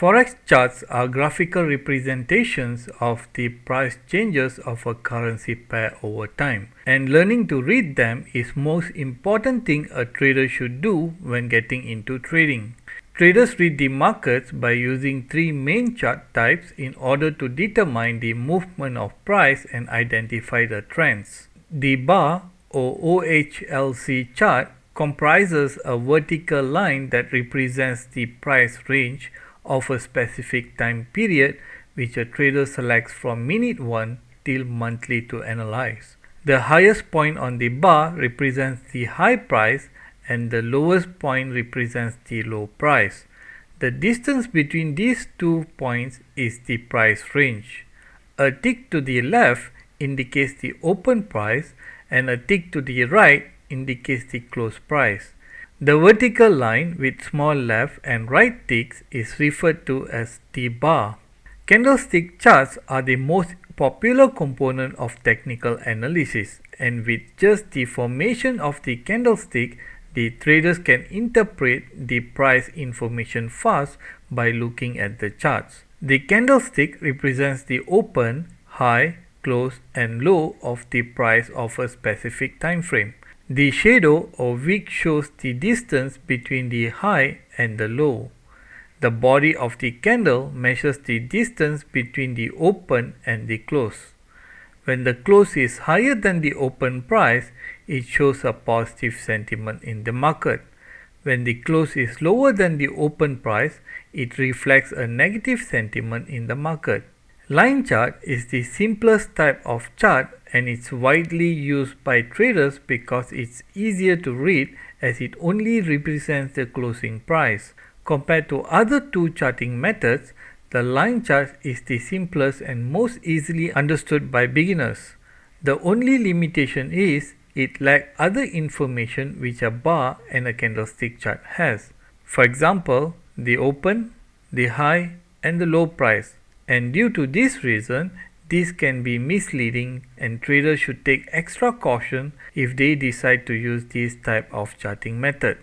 Forex charts are graphical representations of the price changes of a currency pair over time, and learning to read them is most important thing a trader should do when getting into trading. Traders read the markets by using three main chart types in order to determine the movement of price and identify the trends. The bar or OHLC chart comprises a vertical line that represents the price range of a specific time period which a trader selects from minute 1 till monthly to analyze. The highest point on the bar represents the high price and the lowest point represents the low price. The distance between these 2 points is the price range. A tick to the left indicates the open price and a tick to the right indicates the close price. The vertical line with small left and right ticks is referred to as the bar. Candlestick charts are the most popular component of technical analysis, and with just the formation of the candlestick, the traders can interpret the price information fast by looking at the charts. The candlestick represents the open, high, close and low of the price of a specific time frame. The shadow or wick shows the distance between the high and the low. The body of the candle measures the distance between the open and the close. When the close is higher than the open price, it shows a positive sentiment in the market. When the close is lower than the open price, it reflects a negative sentiment in the market. Line chart is the simplest type of chart and it's widely used by traders because it's easier to read as it only represents the closing price. Compared to other two charting methods, the line chart is the simplest and most easily understood by beginners. The only limitation is it lacks other information which a bar and a candlestick chart has. For example, the open, the high and the low price. And due to this reason, this can be misleading and traders should take extra caution if they decide to use this type of charting method.